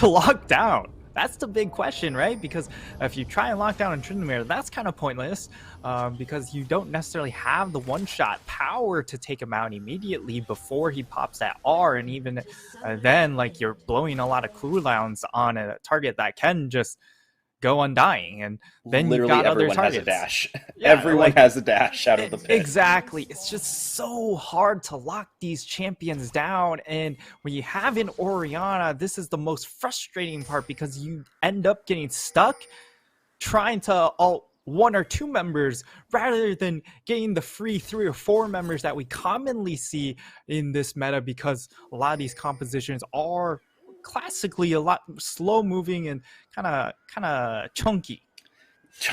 to lock down? That's the big question, right? Because if you try and lock down a Tryndamere, that's kind of pointless because you don't necessarily have the one-shot power to take him out immediately before he pops that R, and even then, like, you're blowing a lot of cooldowns on a target that can just go undying, and then you've got other targets. Everyone has a dash. Yeah, everyone has a dash out of the pit. Exactly. It's just so hard to lock these champions down, and when you have an Orianna, this is the most frustrating part because you end up getting stuck trying to ult one or two members rather than getting the free 3 or 4 members that we commonly see in this meta, because a lot of these compositions are classically a lot slow moving and kind of chunky.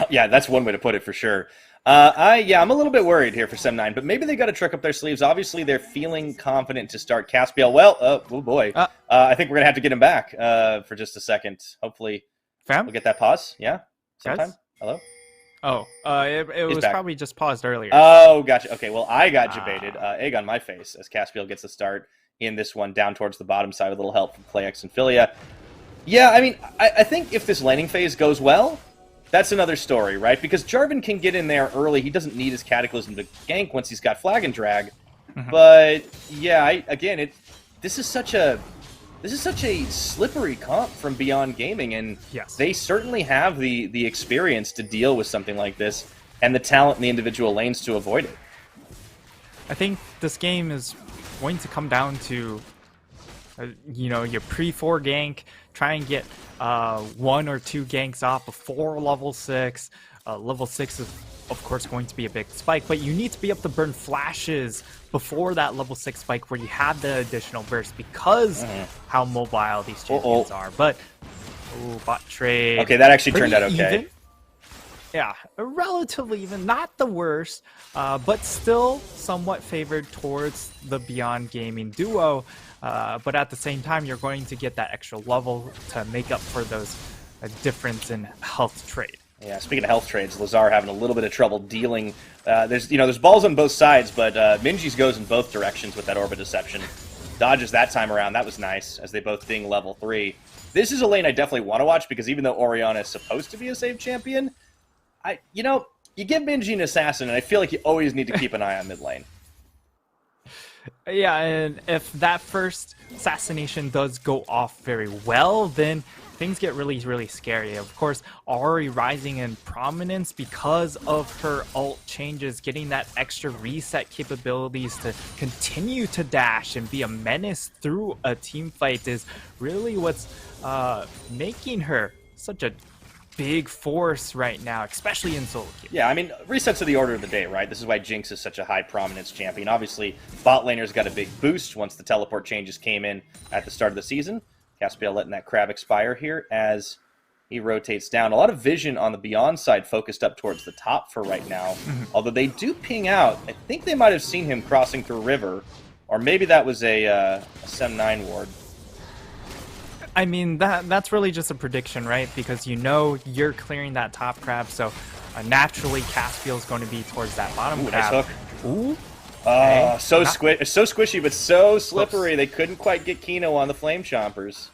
Yeah, that's one way to put it for sure. I'm a little bit worried here for SEM9, but maybe they got to trick up their sleeves. Obviously, they're feeling confident to start Caspiel. Well, oh boy, I think we're gonna have to get him back for just a second. Hopefully, we'll get that pause. Yeah, sometime. Yes? Hello. Oh, it was back. probably just paused earlier. Oh, gotcha. Okay, well, I got debated. Egg on my face as Caspiel gets the start in this one down towards the bottom side with a little help from PlayX and Philia. Yeah, I mean, I think if this laning phase goes well, that's another story, right? Because Jarvan can get in there early. He doesn't need his Cataclysm to gank once he's got Flag and Drag. But yeah, this is such a slippery comp from Beyond Gaming, and they certainly have the experience to deal with something like this and the talent in the individual lanes to avoid it. I think this game is going to come down to your pre-4 gank, try and get 1 or 2 ganks off before level 6. Level 6 is, of course, going to be a big spike, but you need to be able to burn flashes before that level 6 spike where you have the additional burst because how mobile these champions are. But, bot trade. Okay, that actually turned out okay. Even. Yeah, relatively even. Not the worst, but still somewhat favored towards the Beyond Gaming duo. But at the same time, you're going to get that extra level to make up for those difference in health trade. Yeah, speaking of health trades, Lazar having a little bit of trouble dealing. There's balls on both sides, but Minji's goes in both directions with that Orbit Deception. Dodges that time around. That was nice, as they both ding level 3. This is a lane I definitely want to watch, because even though Orianna is supposed to be a safe champion, you give Minji an assassin, and I feel like you always need to keep an eye on mid lane. Yeah, and if that first assassination does go off very well, then things get really, really scary. Of course, Ahri rising in prominence because of her ult changes, getting that extra reset capabilities to continue to dash and be a menace through a team fight is really what's making her such a big force right now, especially in solo queue. Yeah, I mean, resets are the order of the day, right? This is why Jinx is such a high prominence champion. Obviously, bot laner's got a big boost once the teleport changes came in at the start of the season. Caspiel letting that crab expire here as he rotates down. A lot of vision on the Beyond side focused up towards the top for right now. Although they do ping out. I think they might have seen him crossing through river, or maybe that was a SEM9 ward. I mean, that's really just a prediction, right? Because you're clearing that top crab, so naturally Caspiel's going to be towards that bottom crab. Nice hook. Ooh. So squishy, but so slippery. They couldn't quite get Kino on the Flame Chompers.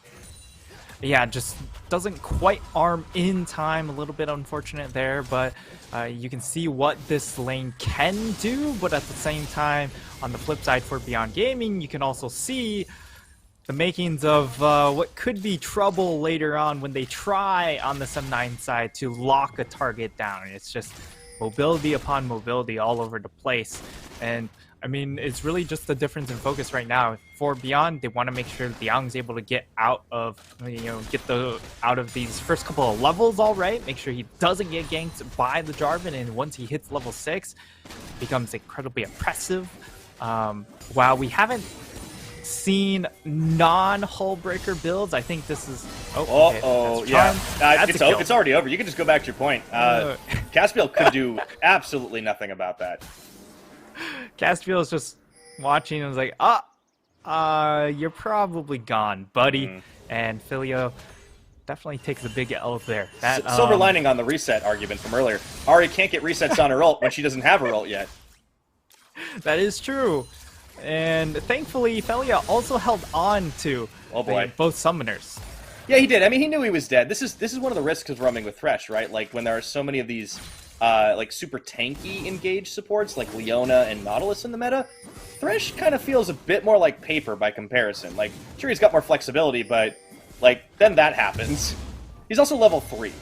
Yeah, just doesn't quite arm in time. A little bit unfortunate there, but you can see what this lane can do. But at the same time, on the flip side for Beyond Gaming, you can also see the makings of what could be trouble later on when they try on the SEM9 side to lock a target down. It's just mobility upon mobility all over the place. And I mean, it's really just the difference in focus right now. For Beyond, they want to make sure Liang's able to get out of, out of these first couple of levels all right. Make sure he doesn't get ganked by the Jarvan, and once he hits level 6, becomes incredibly oppressive. While we haven't seen non-hull breaker builds, I think this is... It's already over. You can just go back to your point. Caspiel could do absolutely nothing about that. Caspiel is just watching and was like, you're probably gone, buddy. And Filio definitely takes a big L there. Silver lining on the reset argument from earlier. Ahri can't get resets on her ult when she doesn't have her ult yet. That is true. And thankfully, Felia also held on to both summoners. Yeah, he did. I mean, he knew he was dead. This is one of the risks of roaming with Thresh, right? Like when there are so many of these like super tanky engaged supports like Leona and Nautilus in the meta, Thresh kind of feels a bit more like paper by comparison. Like, sure, he's got more flexibility, but like then that happens. He's also level 3.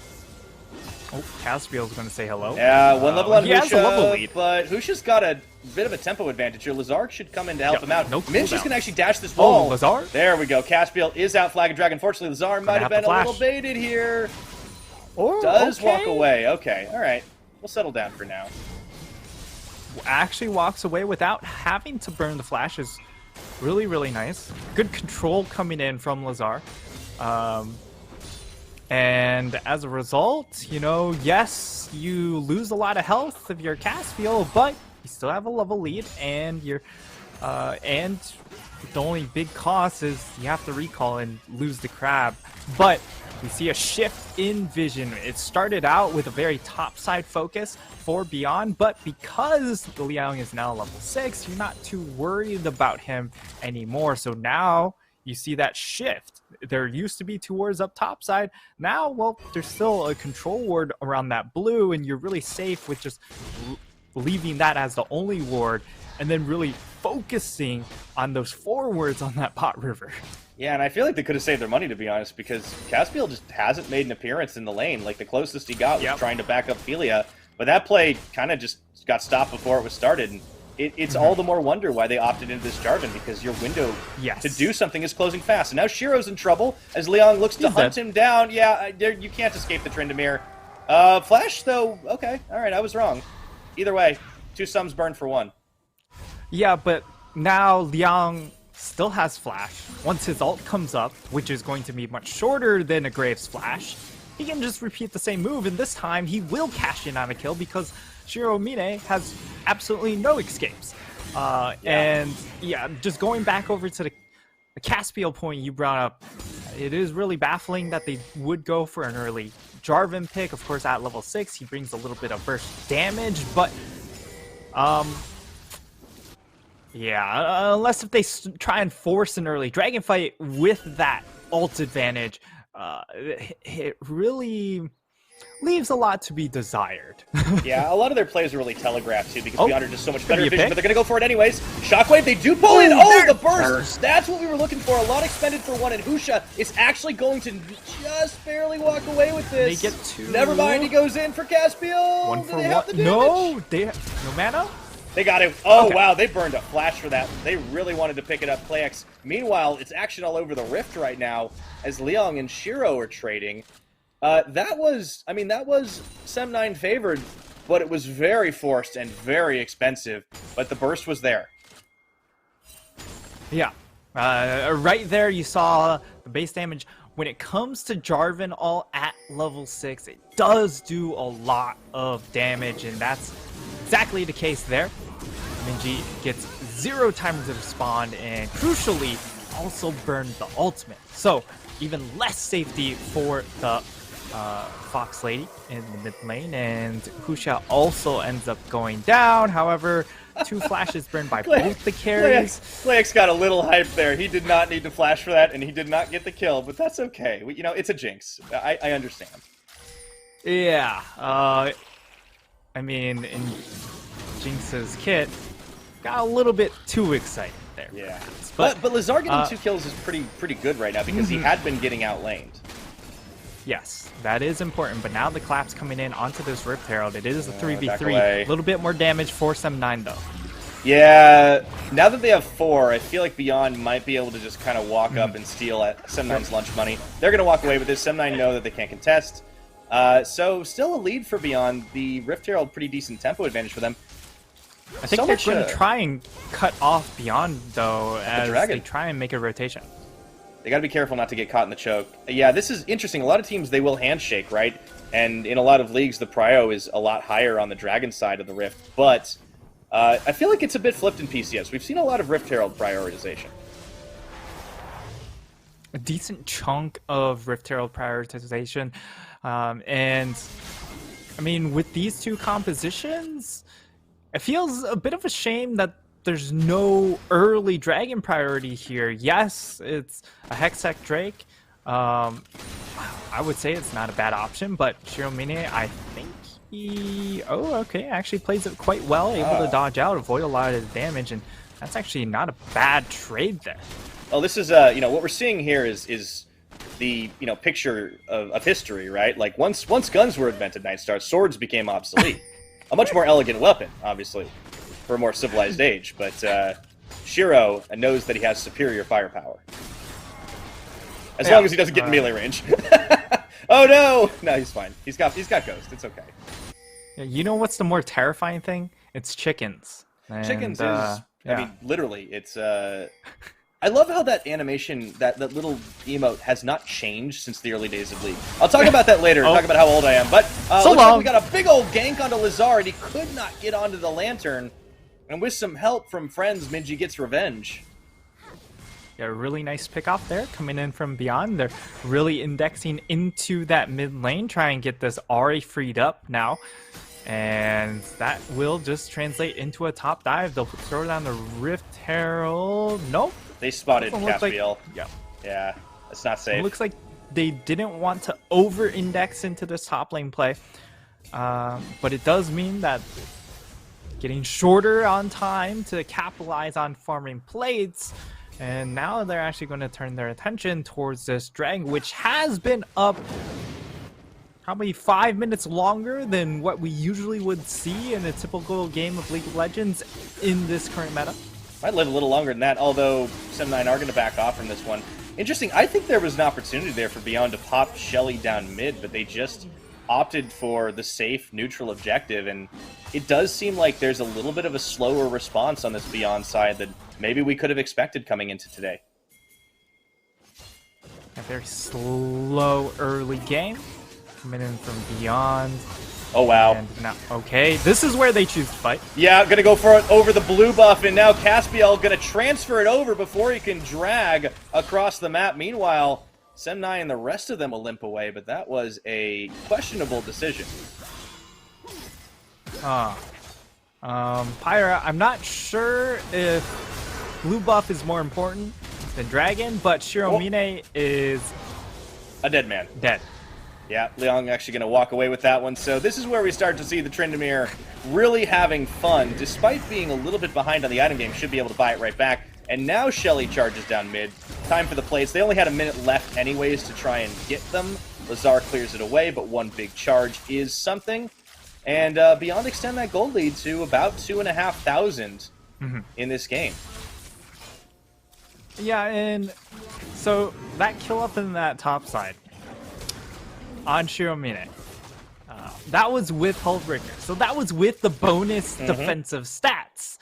Oh, Caspiel's going to say hello. Yeah, one level on he has a level Husha, lead. but Husha's got a bit of a tempo advantage here. Lazar should come in to help him out. no Minch is cooldown. going to actually dash this wall. Oh, Lazar? There we go. Caspiel is out flagging Dragon. Unfortunately, Lazar might have been a little baited here. Oh, Does okay. walk away. Okay, all right. We'll settle down for now. Actually walks away without having to burn the flash is really, really nice. Good control coming in from Lazar. And as a result, you know, yes, you lose a lot of health if you're Caspiel, but you still have a level lead, and you're, and the only big cost is you have to recall and lose the crab. But we see a shift in vision. It started out with a very topside focus for Beyond, but because the Liang is now level 6, you're not too worried about him anymore. So now you see that shift. There used to be 2 wards up topside. Now, well, there's still a control ward around that blue, and you're really safe with just leaving that as the only ward, and then really focusing on those 4 wards on that bot river. Yeah, and I feel like they could have saved their money, to be honest, because Caspiel just hasn't made an appearance in the lane. Like, the closest he got was trying to back up Philia, but that play kind of just got stopped before it was started. And it's all the more wonder why they opted into this Jarvan, because your window to do something is closing fast. And now Shiro's in trouble as Leon looks to hunt him down. Yeah, you can't escape the Tryndamere. Flash, though, okay. All right, I was wrong. Either way, 2 sums burned for 1. Yeah, but now Liang still has flash. Once his ult comes up, which is going to be much shorter than a Graves flash, he can just repeat the same move, and this time he will cash in on a kill because Shiro Mine has absolutely no escapes. And yeah, just going back over to the Caspiel point you brought up, it is really baffling that they would go for an early Jarvan pick. Of course, at level 6, he brings a little bit of burst damage, but yeah, unless if they try and force an early dragon fight with that ult advantage, it really leaves a lot to be desired. Yeah, a lot of their plays are really telegraphed, too, because Beyond are just so much better be a vision, pick? but they're going to go for it anyways. Shockwave, they do pull in! Oh, the burst! That's what we were looking for. A lot expended for 1, and Husha is actually going to just barely walk away with this. They get 2. Never mind, he goes in for Caspiel. 1 for Do they have 1. the No, they no mana? They got it. Oh, wow, they burned a flash for that. They really wanted to pick it up. PlayX. Meanwhile, it's action all over the Rift right now as Leong and Shiro are trading. That was SEM9 favored, but it was very forced and very expensive. But the burst was there. Yeah. Right there you saw the base damage. When it comes to Jarvan all at level 6, it does do a lot of damage, and that's exactly the case there. Minji gets 0 time to respond, and crucially, also burned the ultimate. So, even less safety for the Fox Lady in the mid lane, and Husha also ends up going down. However, 2 flashes burned by both the carries. PlayX got a little hype there. He did not need to flash for that, and he did not get the kill, but that's okay. You know, it's a jinx. I understand. Yeah. I mean, in Jinx's kit, got a little bit too excited there. Yeah. But Lazar getting 2 kills is pretty good right now because he had been getting outlaned. Yes, that is important, but now the clap's coming in onto this Rift Herald. It is a 3v3. A little bit more damage for SEM9 though. Yeah, now that they have 4, I feel like Beyond might be able to just kind of walk up and steal at SEM9's lunch money. They're going to walk away with this. SEM9 know that they can't contest. So still a lead for Beyond. The Rift Herald, pretty decent tempo advantage for them. I think they're going to try and cut off Beyond, though, as they try and make a rotation. They got to be careful not to get caught in the choke. Yeah, this is interesting. A lot of teams, they will handshake, right? And in a lot of leagues, the prio is a lot higher on the Dragon side of the Rift. But I feel like it's a bit flipped in PCS. We've seen a lot of Rift Herald prioritization. A decent chunk of Rift Herald prioritization. And, I mean, with these 2 compositions, it feels a bit of a shame that there's no early dragon priority here. Yes, it's a Hextech Drake, I would say it's not a bad option, but Shiromine, I think he... Oh, okay, actually plays it quite well, able to dodge out, avoid a lot of the damage, and that's actually not a bad trade there. Well, this is, you know, what we're seeing here is the, you know, picture of history, right? Like, once guns were invented, Nightstar, swords became obsolete. A much more elegant weapon, obviously, for a more civilized age, but Shiro knows that he has superior firepower. As long as he doesn't get in melee range. Oh no! No, he's fine. He's got Ghost. It's okay. Yeah, you know what's the more terrifying thing? It's chickens. And, Chickens is... I mean, literally, it's... I love how that animation, that little emote, has not changed since the early days of League. I'll talk about that later, talk about how old I am. But looks like we got a big old gank onto Lazar, and he could not get onto the Lantern. And with some help from friends, Minji gets revenge. Yeah, a really nice pick off there, coming in from beyond. They're really indexing into that mid lane, try and get this Ahri freed up now. And that will just translate into a top dive. They'll throw down the Rift Herald. Nope. They spotted Caspiel. Like, yeah, it's not safe. It looks like they didn't want to over-index into this top lane play. But it does mean that getting shorter on time to capitalize on farming plates. And now they're actually going to turn their attention towards this drag, which has been up probably 5 minutes longer than what we usually would see in a typical game of League of Legends in this current meta. Might live a little longer than that, although SEM9 are going to back off from this one. Interesting, I think there was an opportunity there for Beyond to pop Shelly down mid, but they just opted for the safe, neutral objective, and it does seem like there's a little bit of a slower response on this Beyond side that maybe we could have expected coming into today. A very slow early game. Coming in from Beyond. Oh, wow. And now, okay, this is where they choose to fight. Yeah, gonna go for it over the blue buff, and now Caspiel gonna transfer it over before he can drag across the map. Meanwhile, SEM9 and the rest of them will limp away, but that was a questionable decision. Pyra, I'm not sure if blue buff is more important than Dragon, but Shiromine is... a dead man. Dead. Yeah, Leong actually going to walk away with that one. So this is where we start to see the Tryndamere really having fun. Despite being a little bit behind on the item game, should be able to buy it right back. And now Shelly charges down mid. Time for the plates. They only had a minute left anyways to try and get them. Lazar clears it away, but one big charge is something. And Beyond extend that gold lead to about 2,500 in this game. Yeah, and so that kill up in that top side on Shiromine, that was with Hullbreaker. So that was with the bonus defensive stats.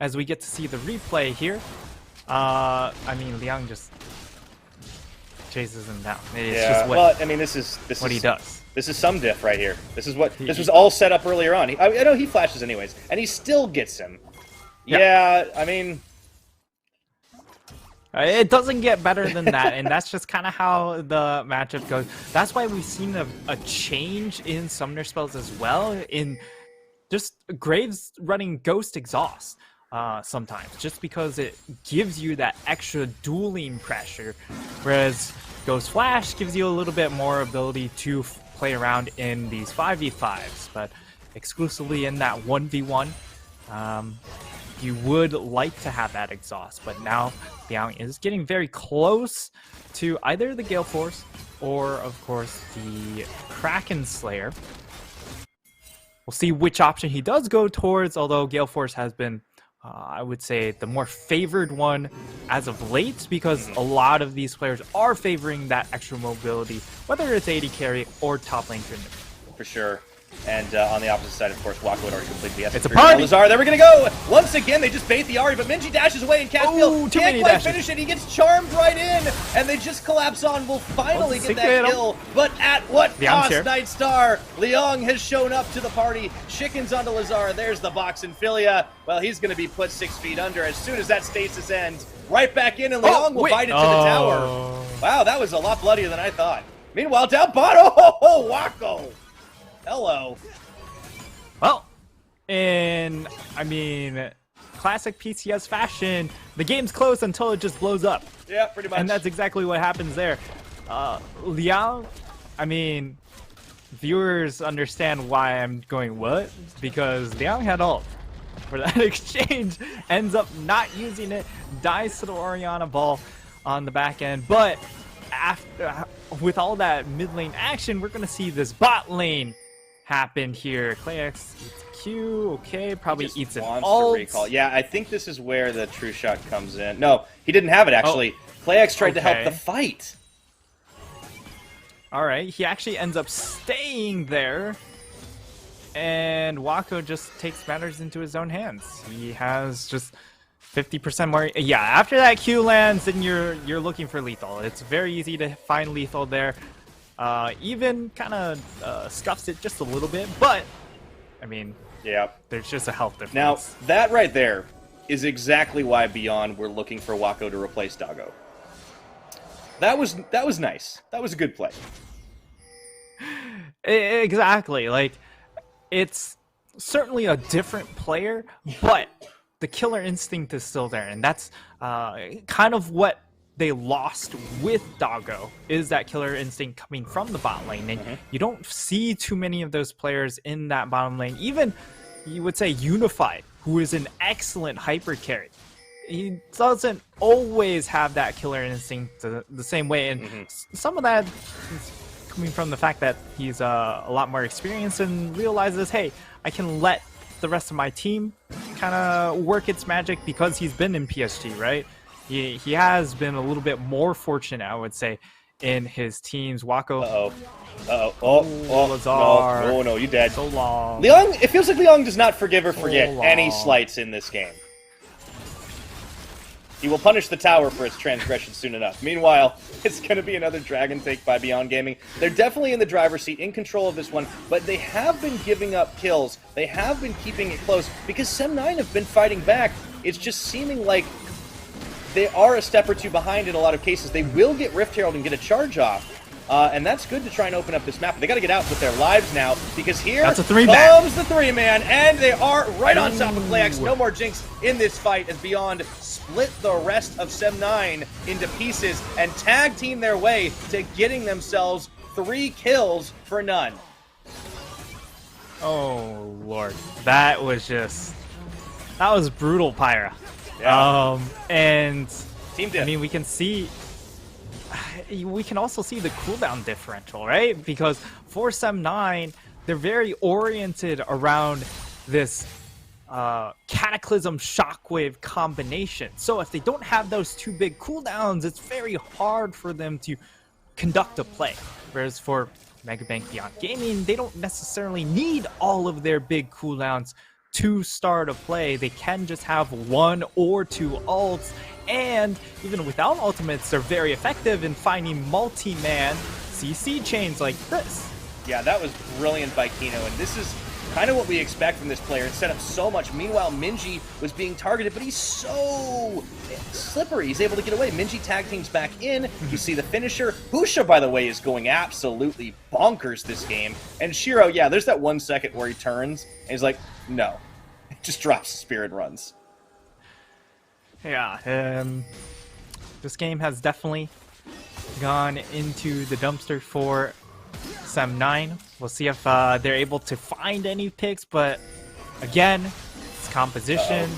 As we get to see the replay here, I mean, Liang just chases him down. It's just what, well, I mean, this is he does. This is some diff right here. This is what this was all set up earlier on. I know he flashes anyways, and he still gets him. Yeah, I mean, it doesn't get better than that, and that's just kind of how the matchup goes. That's why we've seen a change in summoner spells as well, in just Graves running Ghost Exhaust sometimes, just because it gives you that extra dueling pressure, whereas Ghost Flash gives you a little bit more ability to play around in these 5v5s, but exclusively in that 1v1. You would like to have that exhaust, but now Liang is getting very close to either the Gale Force or, of course, the Kraken Slayer. We'll see which option he does go towards, although Gale Force has been, I would say, the more favored one as of late, because a lot of these players are favoring that extra mobility, whether it's AD carry or top lane tournament. for sure. And on the opposite side, of course, Waka would already complete the It's a party! Lazar, there we're gonna go! Once again, they just bait the Ahri, but Minji dashes away, and Caspiel can't quite finish it. He gets charmed right in, and they just collapse on. Will finally get that kill, but at what cost, Nightstar? Leong has shown up to the party. Chickens onto Lazar. There's the box in Philia. Well, he's gonna be put 6 feet under as soon as that stasis ends. Right back in, and Leong will bite it to the tower. Wow, that was a lot bloodier than I thought. Meanwhile, down bottom, Wako! Hello. Well, in, I mean, classic PCS fashion, the game's close until it just blows up. Yeah, pretty much. And that's exactly what happens there. Liang, I mean, viewers understand why I'm going what? Because Liang had ult for that exchange, ends up not using it, dies to the Orianna ball on the back end. But after, with all that mid lane action, we're going to see this bot lane happen here. ClayX eats a Q, okay, probably eats an ult. Recall. Yeah, I think this is where the true shot comes in. No, he didn't have it actually. ClayX tried to help the fight. All right, he actually ends up staying there, and Wako just takes matters into his own hands. He has just 50% more. Yeah, after that Q lands, then you're looking for lethal. It's very easy to find lethal there. Even kind of scuffs it just a little bit, but I mean, yeah, there's just a health difference. Now that right there is exactly why Beyond we're looking for Wako to replace Doggo. That was nice. That was a good play. Exactly. Like, it's certainly a different player, but the killer instinct is still there, and that's kind of what they lost with Doggo, is that killer instinct coming from the bot lane, and you don't see too many of those players in that bottom lane. Even, you would say, Unified, who is an excellent hyper carry. He doesn't always have that killer instinct the same way, and some of that is coming from the fact that he's a lot more experienced and realizes, hey, I can let the rest of my team kind of work its magic because he's been in PSG, right? He has been a little bit more fortunate, I would say, in his teams. Wako. Lazar. No, you dead. So long. Liang, it feels like Liang does not forgive or forget any slights in this game. He will punish the tower for its transgression soon enough. Meanwhile, it's going to be another dragon take by Beyond Gaming. They're definitely in the driver's seat, in control of this one, but they have been giving up kills. They have been keeping it close because SEM9 have been fighting back. It's just seeming like they are a step or two behind in a lot of cases. They will get Rift Herald and get a charge off. And that's good to try and open up this map. They got to get out with their lives now, because here comes the 3-man, and they are right on top of ClayX. No more Jinx in this fight as Beyond split the rest of SEM9 into pieces and tag team their way to getting themselves 3 kills for none. Oh, Lord. That was brutal, Pyra. Yeah. And Team diff. I mean, we can also see the cooldown differential, right? Because for SEM9, they're very oriented around this Cataclysm Shockwave combination. So if they don't have those 2 big cooldowns, it's very hard for them to conduct a play. Whereas for Megabank Beyond Gaming, they don't necessarily need all of their big cooldowns to start a play. They can just have 1 or 2 ults, and even without ultimates, they're very effective in finding multi-man CC chains like this. Yeah, that was brilliant by Kino, and this is kind of what we expect from this player. It set up so much. Meanwhile, Minji was being targeted, but he's so slippery. He's able to get away. Minji tag teams back in. You see the finisher. Husha, by the way, is going absolutely bonkers this game. And Shiro, yeah, there's that 1 second where he turns, and he's like, no. Just drops the spear and runs. Yeah, this game has definitely gone into the dumpster for SEM9. We'll see if they're able to find any picks, but again, it's composition.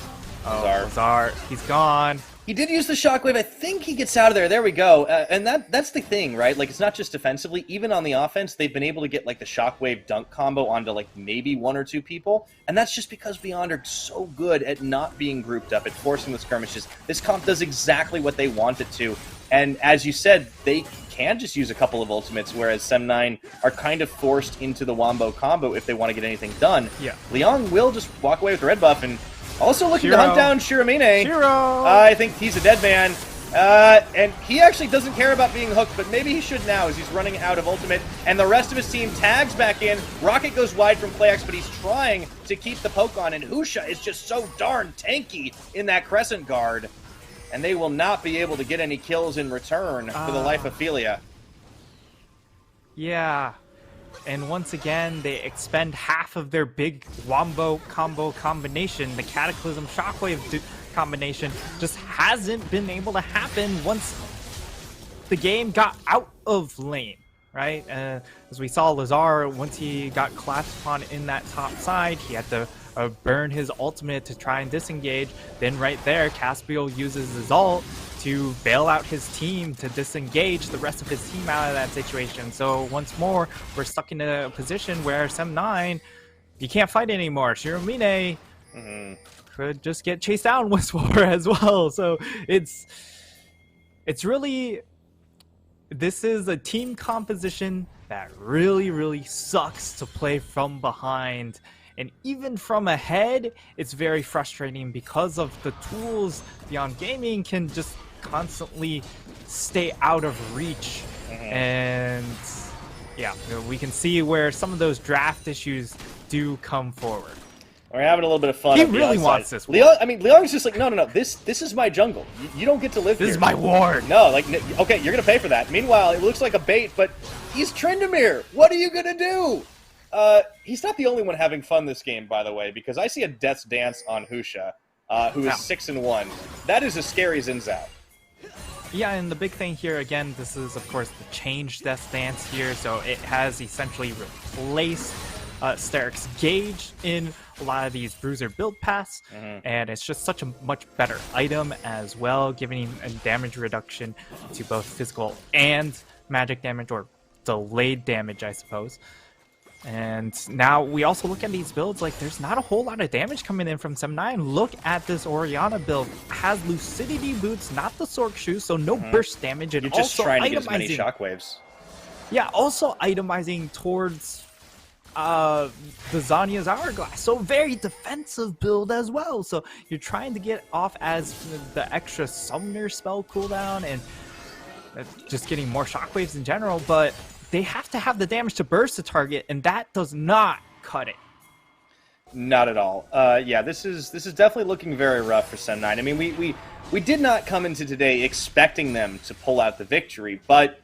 Lazar, he's gone. He did use the shockwave. I think he gets out of there. There we go. And that's the thing, right? Like, it's not just defensively. Even on the offense, they've been able to get, like, the shockwave dunk combo onto, like, maybe 1 or 2 people. And that's just because Beyond are so good at not being grouped up, at forcing the skirmishes. This comp does exactly what they want it to. And as you said, they can just use a couple of ultimates, whereas SEM9 are kind of forced into the Wombo combo if they want to get anything done. Yeah. Liang will just walk away with the red buff, and also looking to hunt down Shiramine. Shiro! I think he's a dead man. And he actually doesn't care about being hooked, but maybe he should now as he's running out of ultimate. And the rest of his team tags back in. Rocket goes wide from ClayX, but he's trying to keep the poke on. And Husha is just so darn tanky in that Crescent Guard. And they will not be able to get any kills in return for the life of Philia. Yeah. And once again, they expend half of their big Wombo combo combination. The Cataclysm Shockwave combination just hasn't been able to happen once the game got out of lane, right? As we saw, Lazar, once he got collapsed upon in that top side, he had to burn his ultimate to try and disengage. Then right there, Caspiel uses his ult to bail out his team to disengage the rest of his team out of that situation. So once more, we're stuck in a position where SEM9, you can't fight anymore. Shiromine could just get chased down once more as well. So it's really, this is a team composition that really sucks to play from behind. And even from ahead, it's very frustrating because of the tools Beyond Gaming can just constantly stay out of reach. And yeah, we can see where some of those draft issues do come forward. We're having a little bit of fun. He really wants this. Leong's just like, no, this is my jungle. You don't get to live here. This is my ward. No, like, okay, you're gonna pay for that. Meanwhile, it looks like a bait, but he's Tryndamere. What are you gonna do? He's not the only one having fun this game, by the way, because I see a Death's Dance on Husha, who is 6-1. That is as scary as Inzao. Yeah, and the big thing here, again, this is, of course, the changed Death's Dance here, so it has essentially replaced Steric's Gauge in a lot of these Bruiser build paths, and it's just such a much better item as well, giving him a damage reduction to both physical and magic damage, or delayed damage, I suppose. And now we also look at these builds, like there's not a whole lot of damage coming in from SEM9. Look at this Orianna build. Has Lucidity Boots, not the Sork Shoes, so no burst damage. And you're just also trying to get as many shockwaves. Yeah, also itemizing towards the Zanya's Hourglass. So very defensive build as well. So you're trying to get off as the extra Summoner spell cooldown and just getting more shockwaves in general, but they have to have the damage to burst the target, and that does not cut it. Not at all. Yeah, this is definitely looking very rough for SEM9. I mean, we did not come into today expecting them to pull out the victory, but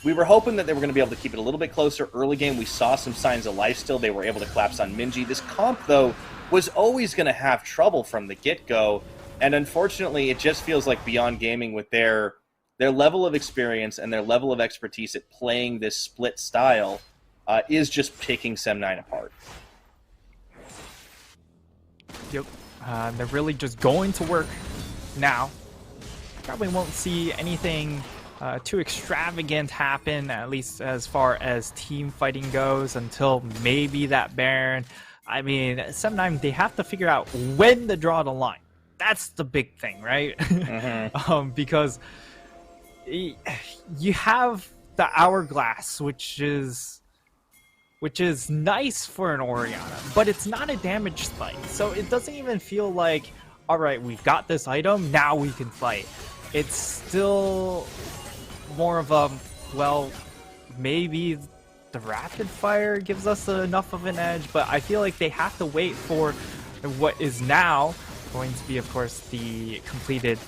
we were hoping that they were going to be able to keep it a little bit closer. Early game, we saw some signs of life still. They were able to collapse on Minji. This comp, though, was always going to have trouble from the get-go, and unfortunately, it just feels like Beyond Gaming with their level of experience and their level of expertise at playing this split style is just picking SEM9 apart. Yep. They're really just going to work now. Probably won't see anything too extravagant happen, at least as far as team fighting goes, until maybe that Baron. I mean, SEM9, they have to figure out when to draw the line. That's the big thing, right? Because you have the Hourglass, which is nice for an Orianna, but it's not a damage spike, so it doesn't even feel like, all right, we've got this item, now we can fight. It's still more of a, well, maybe the rapid fire gives us enough of an edge, but I feel like they have to wait for what is now going to be, of course, the completed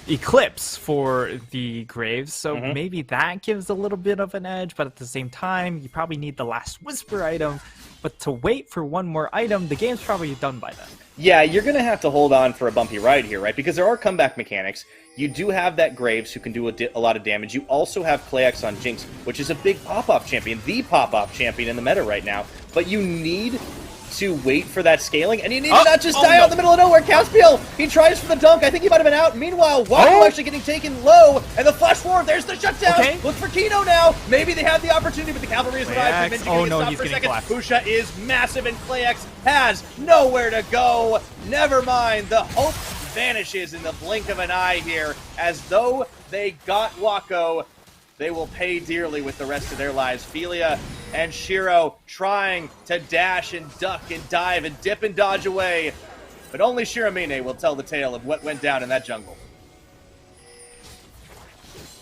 Eclipse for the Graves, so maybe that gives a little bit of an edge, but at the same time, you probably need the Last Whisper item, but to wait for one more item, the game's probably done by then. Yeah, you're going to have to hold on for a bumpy ride here, right? Because there are comeback mechanics. You do have that Graves who can do a lot of damage. You also have Playax on Jinx, which is a big pop-off champion, the pop-off champion in the meta right now, but you need to wait for that scaling, and you need to not just die out in the middle of nowhere. Caspiel, he tries for the dunk. I think he might have been out. Meanwhile, Wako actually getting taken low, and the flash forward. There's the shutdown. Look for Kino now. Maybe they have the opportunity, but the cavalry is alive. He's getting stopped for a second. Pusha is massive, and Playax has nowhere to go. Never mind. The hope vanishes in the blink of an eye here, as though they got Wako. They will pay dearly with the rest of their lives. Philia and Shiro trying to dash and duck and dive and dip and dodge away. But only Shiromine will tell the tale of what went down in that jungle.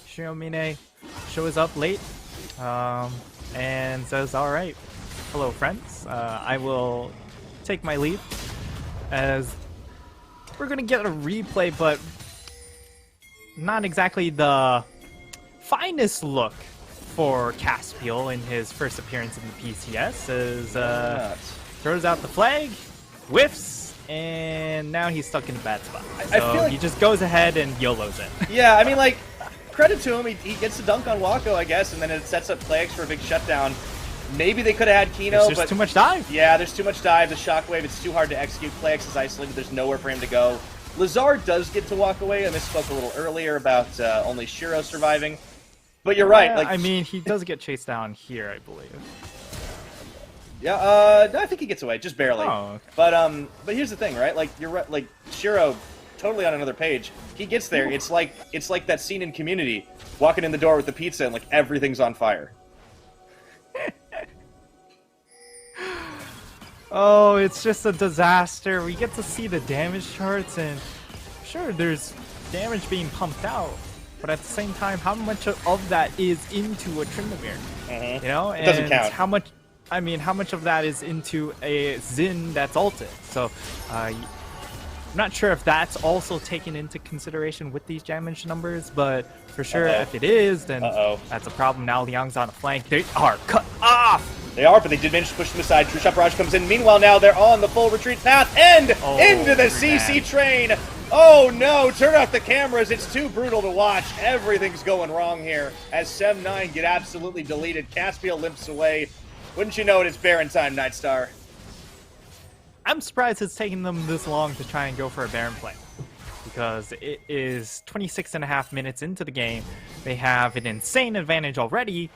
Shiromine shows up late and says, all right, hello, friends. I will take my leave, as we're going to get a replay, but not exactly the finest look for Caspiel in his first appearance in the PCS, as throws out the flag, whiffs, and now he's stuck in a bad spot. I So feel like he just goes ahead and YOLOs it. Yeah, I mean, like, credit to him. He gets the dunk on Wako, I guess, and then it sets up PlayX for a big shutdown. Maybe they could have had Kino, There's just but too much dive. yeah, there's too much dive. The Shockwave, it's too hard to execute. PlayX is isolated. There's nowhere for him to go. Lazar does get to walk away. I misspoke a little earlier about only Shiro surviving. But you're right. Yeah, Like, I mean, he does get chased down here, I believe. yeah, I think he gets away, just barely. Oh, okay. But here's the thing, right? Like, you're right. Like, Shiro, totally on another page. He gets there. It's like that scene in Community, walking in the door with the pizza and like everything's on fire. Oh, it's just a disaster. We get to see the damage charts, and sure, there's damage being pumped out, but at the same time, how much of that is into a Tryndamere? Mm-hmm. You know, It doesn't and count. how much? I mean, how much of that is into a Xin that's ulted? So, I'm not sure if that's also taken into consideration with these damage numbers, but for sure, if it is, then that's a problem. Now Liang's on a flank. They are cut off. They are, but they did manage to push them aside. True Shot Barrage comes in. Meanwhile, now they're on the full retreat path and into the CC train. Oh no, turn off the cameras. It's too brutal to watch. Everything's going wrong here as SEM9 get absolutely deleted. Caspiel limps away. Wouldn't you know it, it's Baron time, Nightstar. I'm surprised it's taken them this long to try and go for a Baron play, because it is 26.5 minutes into the game. They have an insane advantage already,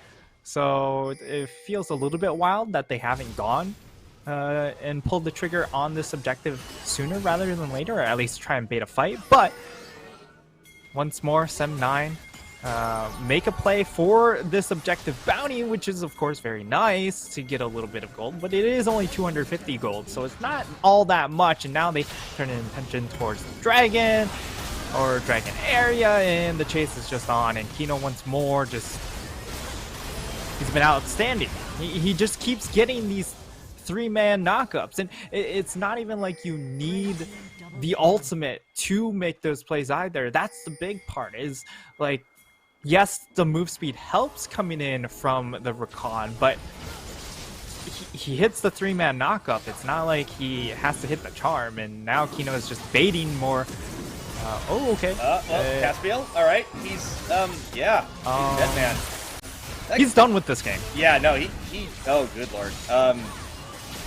so it feels a little bit wild that they haven't gone and pulled the trigger on this objective sooner rather than later, or at least try and bait a fight. But once more, SEM9 make a play for this objective bounty, which is of course very nice to get a little bit of gold, but it is only 250 gold, so it's not all that much. And now they turn in attention towards the dragon or dragon area, and the chase is just on. And Kino once more, just he's been outstanding. He just keeps getting these 3-man knockups, and it's not even like you need the ultimate to make those plays either. That's the big part, is like, yes, the move speed helps coming in from the Rakan, but he hits the 3-man knockup. It's not like he has to hit the charm, and now Kino is just baiting more. Oh, okay. Caspiel? Alright, he's, yeah, he's dead man. He's done with this game. Yeah, no, he oh, good lord.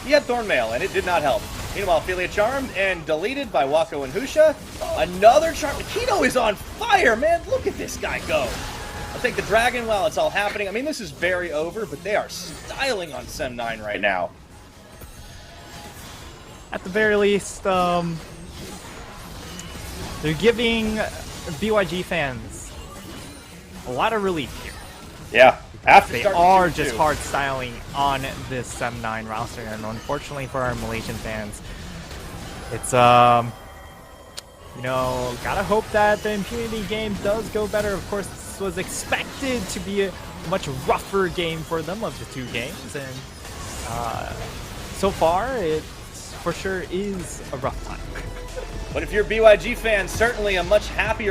He had Thornmail, and it did not help. Meanwhile, Ophelia charmed and deleted by Wako and Husha. Another charm. Kino is on fire, man. Look at this guy go. I'll take the dragon while it's all happening. I mean, this is very over, but they are styling on SEM9 right now. At the very least, they're giving BYG fans a lot of relief here. Yeah. After they are just hard styling on this SEM9 roster, and unfortunately for our Malaysian fans, it's you know, gotta hope that the Impunity game does go better. Of course, this was expected to be a much rougher game for them of the two games, and so far it for sure is a rough time. But if you're a BYG fan, certainly a much happier